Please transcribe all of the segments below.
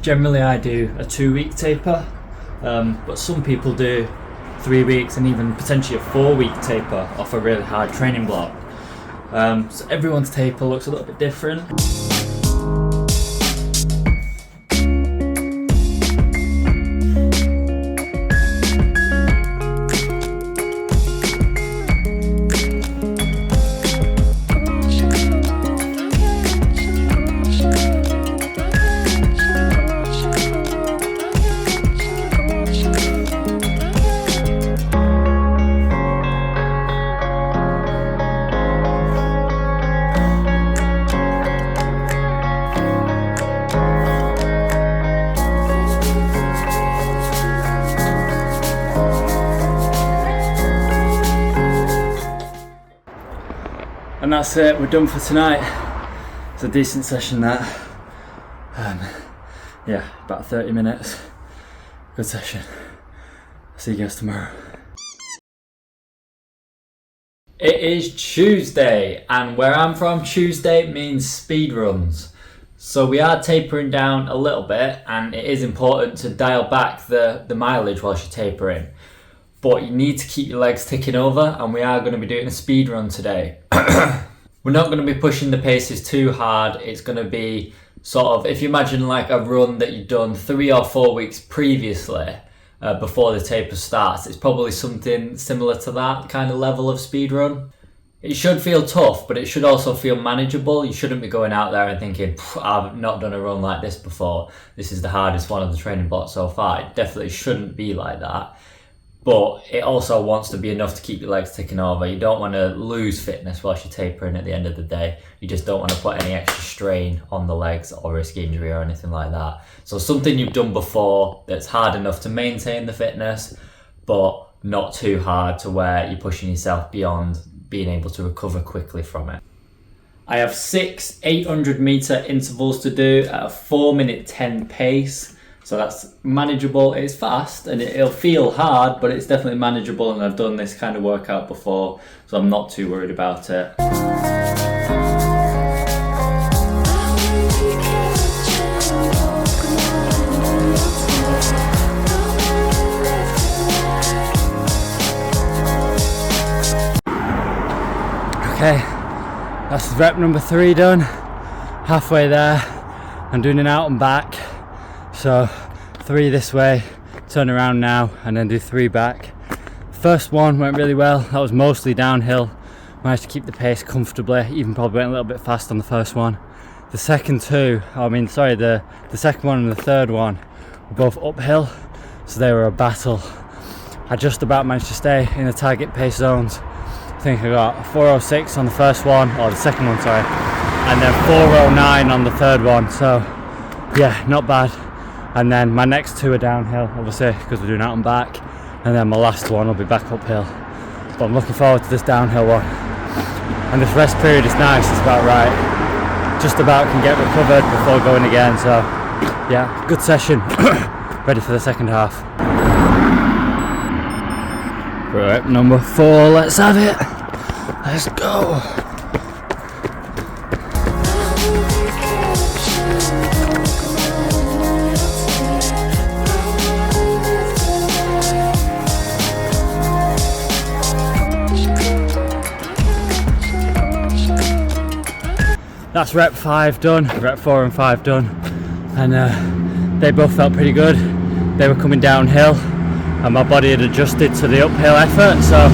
Generally I do a 2-week taper, but some people do 3 weeks and even potentially a 4-week taper off a really hard training block. So everyone's taper looks a little bit different. And that's it, we're done for tonight. It's a decent session that. Yeah, about 30 minutes. Good session. See you guys tomorrow. It is Tuesday, and where I'm from, Tuesday means speed runs. So we are tapering down a little bit, and it is important to dial back the mileage whilst you're tapering. But you need to keep your legs ticking over, and we are going to be doing a speed run today. We're not going to be pushing the paces too hard. It's going to be sort of, if you imagine like a run that you've done 3 or 4 weeks previously, before the taper starts, it's probably something similar to that kind of level of speed run. It should feel tough, but it should also feel manageable. You shouldn't be going out there and thinking, I've not done a run like this before. This is the hardest one of the training blocks so far. It definitely shouldn't be like that. But it also wants to be enough to keep your legs ticking over. You don't want to lose fitness whilst you're tapering at the end of the day. You just don't want to put any extra strain on the legs or risk injury or anything like that. So something you've done before that's hard enough to maintain the fitness, but not too hard to where you're pushing yourself beyond being able to recover quickly from it. I have 6 800 meter intervals to do at a 4:10 pace. So that's manageable. It's fast and it'll feel hard, but it's definitely manageable, and I've done this kind of workout before, so I'm not too worried about it. Okay, that's rep number 3 done. Halfway there. I'm doing an out and back. So 3 this way, turn around now, and then do 3 back. First one went really well. That was mostly downhill. Managed to keep the pace comfortably, even probably went a little bit fast on the first one. The second two, the second one and the third one were both uphill, so they were a battle. I just about managed to stay in the target pace zones. I think I got 4:06 on the first one, or the second one, sorry, and then 4:09 on the third one, so yeah, not bad. And then my next 2 are downhill, obviously, because we're doing out and back. And then my last one will be back uphill. But I'm looking forward to this downhill one. And this rest period is nice, it's about right. Just about can get recovered before going again, so yeah, good session. Ready for the second half. Right, number 4, let's have it. Let's go. That's rep 5 done, rep 4 and 5 done, and they both felt pretty good. They were coming downhill and my body had adjusted to the uphill effort, so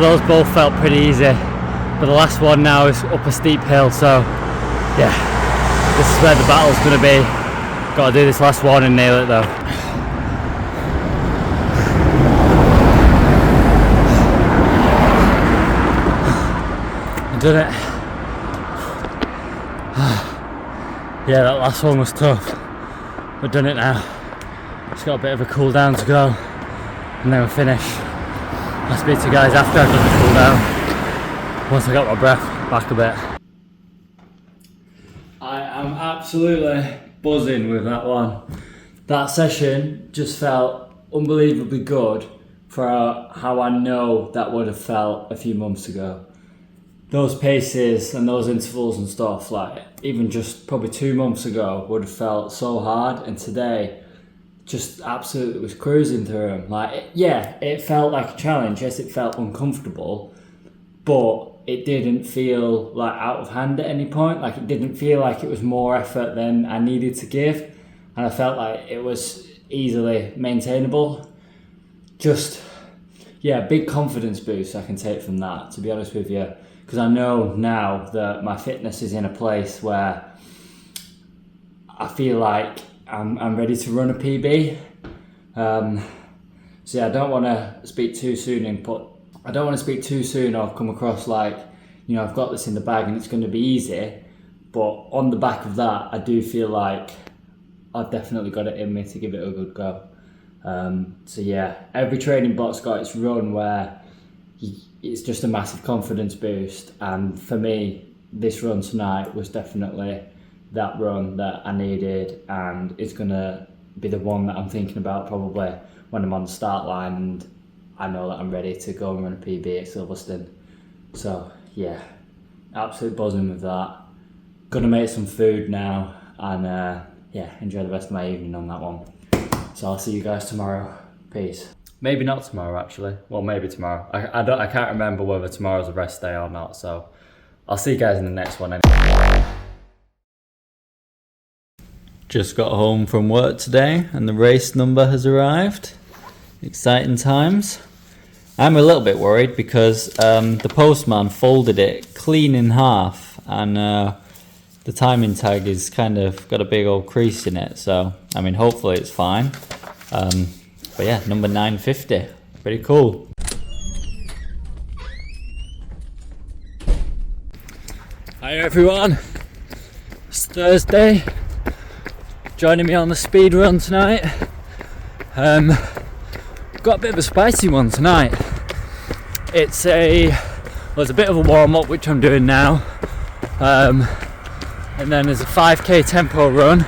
those both felt pretty easy. But the last one now is up a steep hill, so yeah, this is where the battle's going to be. Got to do this last one and nail it though. Done it. Yeah, that last one was tough. We've done it now. Just got a bit of a cool down to go, and then we'll finish. I'll speak to you guys after I've done the cool down, once I got my breath back a bit. I am absolutely buzzing with that one. That session just felt unbelievably good for how I know that would have felt a few months ago. those paces and those intervals and stuff, like even just probably 2 months ago would have felt so hard, and today just absolutely was cruising through them. Like, yeah, it felt like a challenge. Yes, it felt uncomfortable, but it didn't feel like out of hand at any point. Like, it didn't feel like it was more effort than I needed to give, and I felt like it was easily maintainable. Just, yeah, big confidence boost I can take from that, to be honest with you, because I know now that my fitness is in a place where I feel like I'm ready to run a PB. So yeah, I don't want to speak too soon or come across like, you know, I've got this in the bag and it's going to be easy. But on the back of that, I do feel like I've definitely got it in me to give it a good go. So yeah, every training block's got its run where it's just a massive confidence boost. And for me, this run tonight was definitely that run that I needed, and it's gonna be the one that I'm thinking about probably when I'm on the start line and I know that I'm ready to go and run a PB at Silverstone. So yeah, absolute buzzing with that. Gonna make some food now and yeah, enjoy the rest of my evening on that one. So I'll see you guys tomorrow. Peace. Maybe not tomorrow actually. Well, maybe tomorrow. I can't remember whether tomorrow's a rest day or not. So I'll see you guys in the next one anyway. Just got home from work today and the race number has arrived. Exciting times. I'm a little bit worried because the postman folded it clean in half, and the timing tag is kind of got a big old crease in it. So, I mean, hopefully it's fine. But yeah, number 950. Pretty cool. Hi everyone. It's Thursday. Joining me on the speed run tonight. Got a bit of a spicy one tonight. It's a bit of a warm up, which I'm doing now, and then there's a 5k tempo run.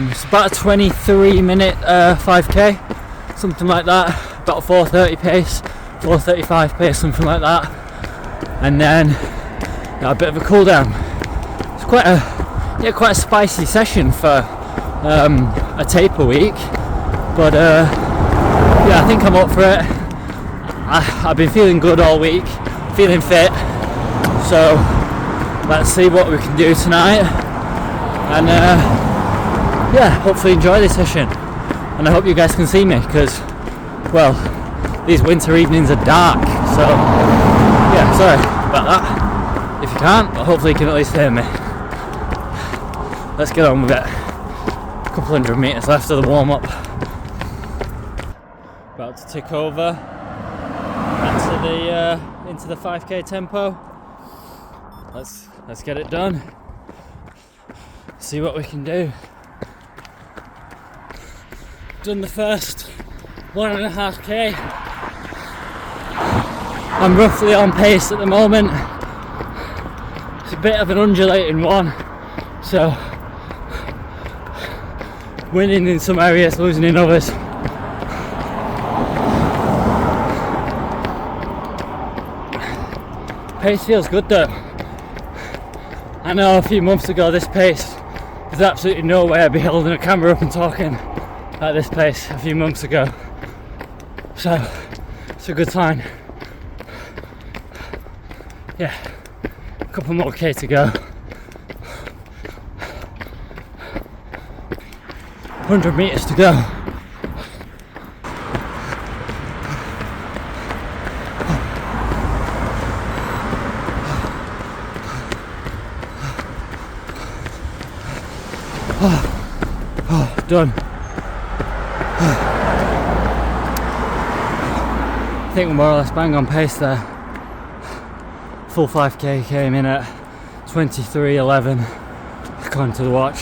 It's about a 23-minute 5k, something like that. About a 4:30 pace, 4:35 pace, something like that. And then a bit of a cool down. It's quite a spicy session for a taper week, but yeah, I think I'm up for it. I've been feeling good all week, feeling fit, so let's see what we can do tonight, and yeah, hopefully enjoy this session. And I hope you guys can see me, because, well, these winter evenings are dark, so yeah, sorry about that if you can't, but hopefully you can at least hear me. Let's get on with it. A couple hundred meters left of the warm-up. About to tick over into the 5k tempo. Let's get it done. See what we can do. Done the first 1.5k. I'm roughly on pace at the moment. It's a bit of an undulating one, so winning in some areas, losing in others. Pace feels good though. I know a few months ago this pace, there's absolutely no way I'd be holding a camera up and talking at this pace a few months ago. So it's a good sign. Yeah, a couple more K to go. 100 meters to go. Done. I think we're more or less bang on pace there. Full 5k came in at 23:11 according to the watch.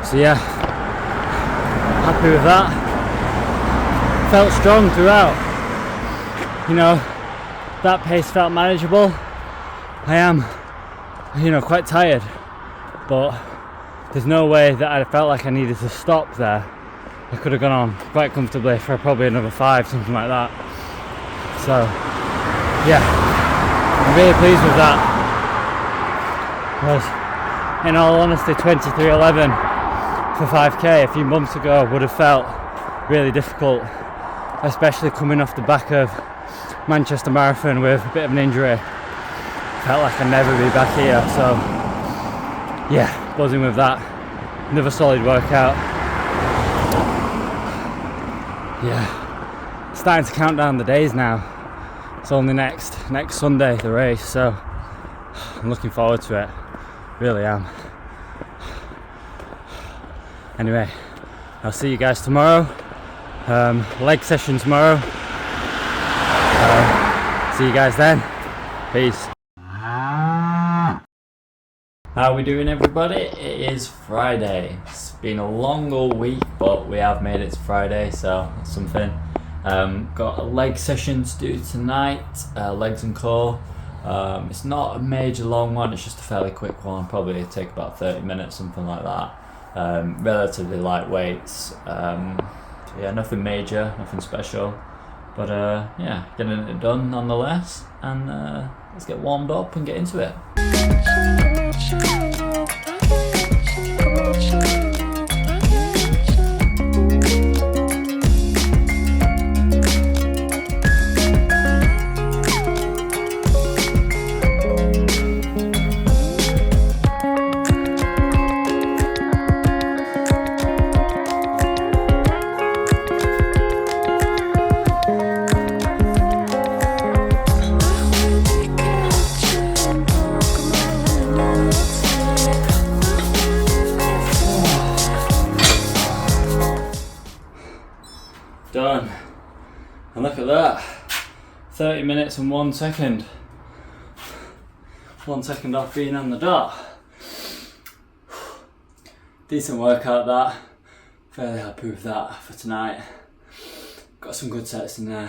So yeah, happy with that. Felt strong throughout. You know, that pace felt manageable. I am, you know, quite tired, but there's no way that I felt like I needed to stop there. I could have gone on quite comfortably for probably another 5, something like that. So yeah, I'm really pleased with that, because in all honesty 23:11 for 5k a few months ago would have felt really difficult, especially coming off the back of Manchester Marathon with a bit of an injury. Felt like I'd never be back here, so yeah, buzzing with that. Another solid workout. Yeah, starting to count down the days now. It's only next Sunday, the race, so I'm looking forward to it. Really am. Anyway, I'll see you guys tomorrow. Leg session tomorrow. See you guys then. Peace. How are we doing, everybody? It is Friday. It's been a long old week, but we have made it to Friday, so that's something. Got a leg session to do tonight, legs and core. It's not a major long one, it's just a fairly quick one, probably take about 30 minutes, something like that. Relatively light weights. So yeah, nothing major, nothing special. But yeah, getting it done nonetheless, and let's get warmed up and get into it. Done. And look at that. 30 minutes and 1 second. 1 second off being on the dot. Decent workout that. Fairly happy with that for tonight. Got some good sets in there.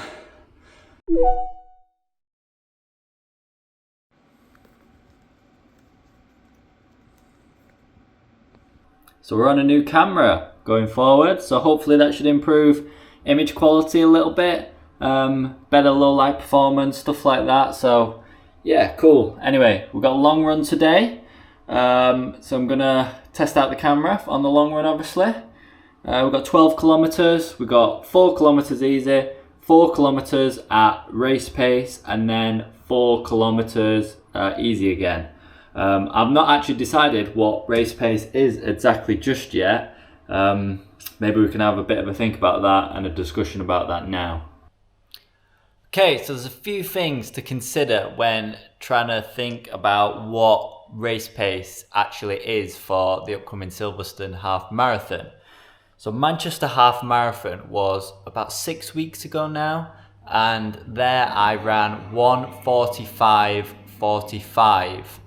So we're on a new camera going forward, so hopefully that should improve image quality a little bit, better low light performance, stuff like that. So yeah, cool. Anyway, we've got a long run today, so I'm gonna test out the camera on the long run. Obviously, we've got 12 kilometers, we've got 4 kilometers easy, 4 kilometers at race pace, and then 4 kilometers easy again. I've not actually decided what race pace is exactly just yet. Maybe we can have a bit of a think about that and a discussion about that now. Okay, so there's a few things to consider when trying to think about what race pace actually is for the upcoming Silverstone half marathon. So Manchester half marathon was about 6 weeks ago now, and there I ran 1:45.45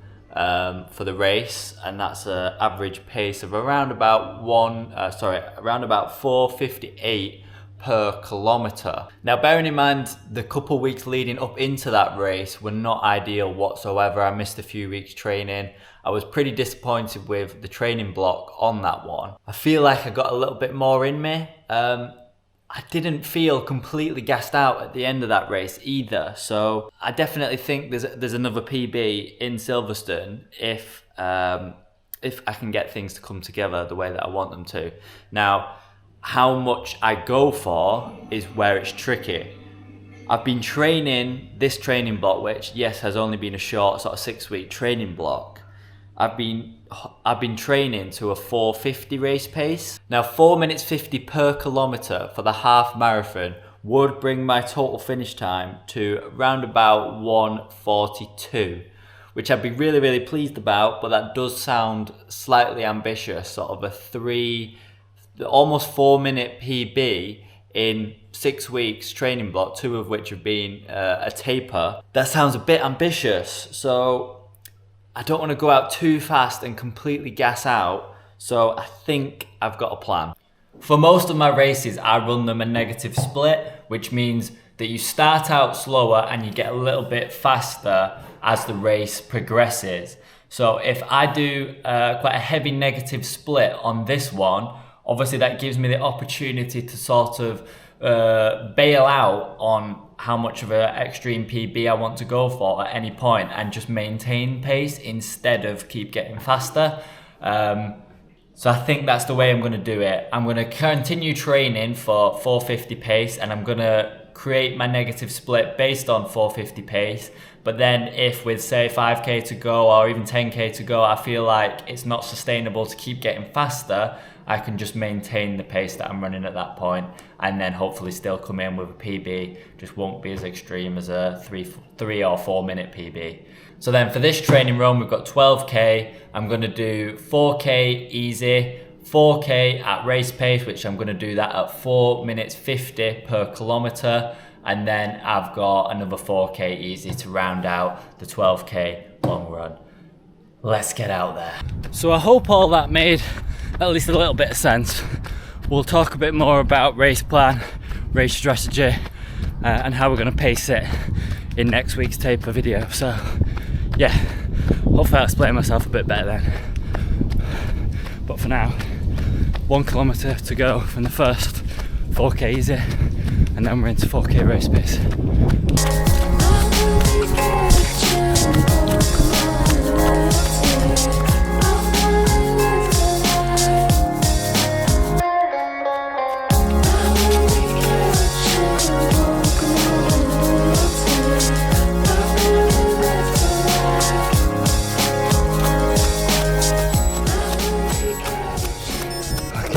for the race, and that's an average pace of around about 4:58 per kilometre. Now, bearing in mind the couple weeks leading up into that race were not ideal whatsoever. I missed a few weeks training. I was pretty disappointed with the training block on that one. I feel like I got a little bit more in me. I didn't feel completely gassed out at the end of that race either, so I definitely think there's another PB in Silverstone if I can get things to come together the way that I want them to. Now, how much I go for is where it's tricky. I've been training this training block, which yes has only been a short sort of 6-week training block. I've been training to a 4:50 race pace. Now 4 minutes 50 per kilometre for the half marathon would bring my total finish time to around about 1:42, which I'd be really, really pleased about, but that does sound slightly ambitious, sort of almost 4 minute PB in 6 weeks training block, 2 of which have been a taper. That sounds a bit ambitious, so I don't want to go out too fast and completely gas out, so I think I've got a plan. For most of my races, I run them a negative split, which means that you start out slower and you get a little bit faster as the race progresses. So if I do quite a heavy negative split on this one, obviously that gives me the opportunity to sort of bail out on how much of an extreme PB I want to go for at any point and just maintain pace instead of keep getting faster. So I think that's the way I'm going to do it. I'm going to continue training for 450 pace, and I'm going to create my negative split based on 450 pace. But then if with say 5k to go or even 10k to go, I feel like it's not sustainable to keep getting faster, I can just maintain the pace that I'm running at that point, and then hopefully still come in with a PB. Just won't be as extreme as a 3 or 4 minute PB. So then for this training run, we've got 12k. I'm going to do 4k easy, 4k at race pace, which I'm going to do that at 4 minutes 50 per kilometre. And then I've got another 4k easy to round out the 12k long run. Let's get out there. So I hope all that made at least a little bit of sense. We'll talk a bit more about race plan, race strategy, and how we're going to pace it in next week's taper video. So yeah, hopefully I'll explain myself a bit better then. But for now, 1 kilometre to go from the first 4k easy, and then we're into 4k race pace.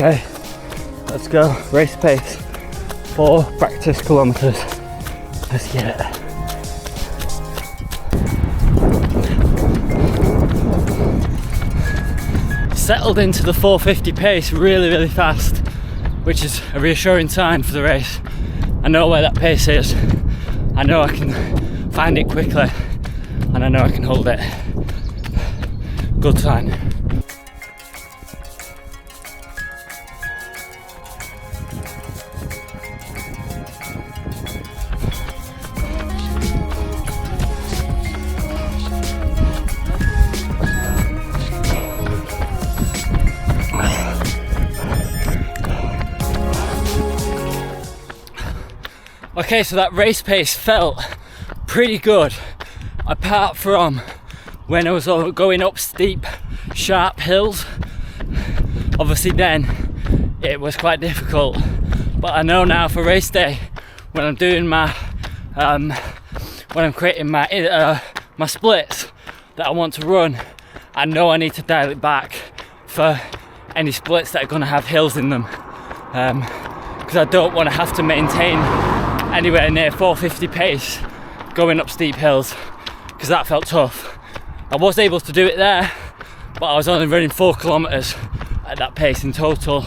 Okay, let's go. Race pace, 4 practice kilometres. Let's get it. Settled into the 450 pace really fast, which is a reassuring sign for the race. I know where that pace is. I know I can find it quickly, and I know I can hold it. Good sign. Okay, so that race pace felt pretty good, apart from when I was going up steep, sharp hills. Obviously then it was quite difficult, but I know now for race day, when I'm doing my, when I'm creating my my splits that I want to run, I know I need to dial it back for any splits that are going to have hills in them, because I don't want to have to maintain anywhere near 450 pace going up steep hills, because that felt tough. I was able to do it there, but I was only running 4 kilometers at that pace in total,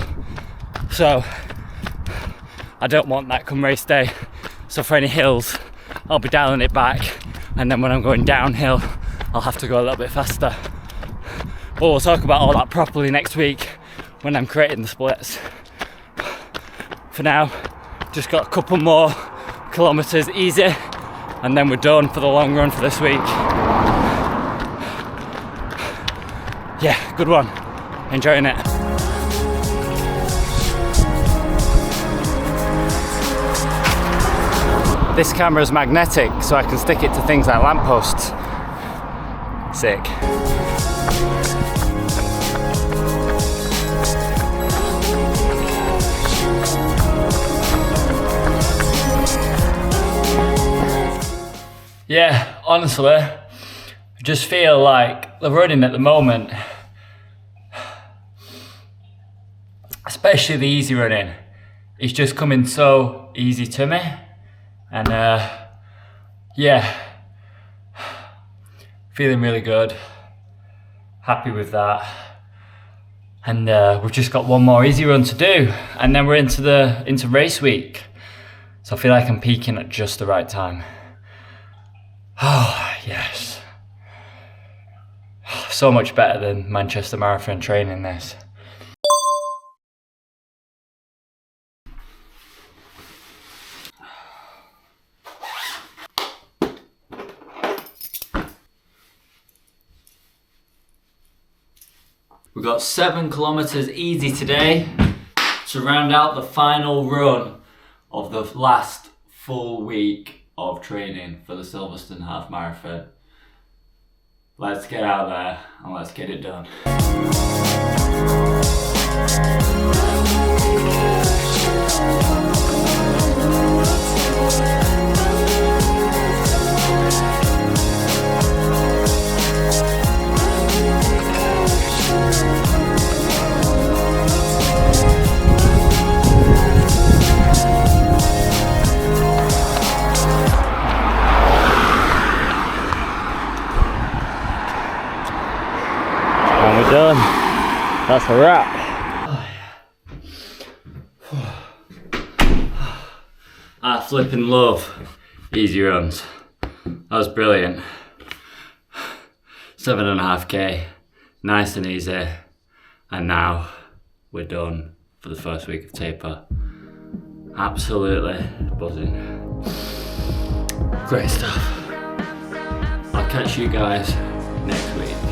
so I don't want that come race day. So for any hills, I'll be dialing it back, and then when I'm going downhill, I'll have to go a little bit faster. But we'll talk about all that properly next week when I'm creating the splits. For now, just got a couple more kilometers easy, and then we're done for the long run for this week. Yeah, good one. Enjoying it. This camera is magnetic, so I can stick it to things like lampposts. Sick. Yeah, honestly, I just feel like the running at the moment, especially the easy running, is just coming so easy to me. And yeah, feeling really good, happy with that. And we've just got one more easy run to do, and then we're into race week. So I feel like I'm peaking at just the right time. Oh, yes. So much better than Manchester Marathon training this. We've got 7 kilometers easy today to round out the final run of the last full week of training for the Silverstone half marathon. Let's get out there and let's get it done. And we're done. That's a wrap. I flipping love easy runs. That was brilliant. 7.5k, nice and easy. And now we're done for the first week of taper. Absolutely buzzing. Great stuff. I'll catch you guys next week.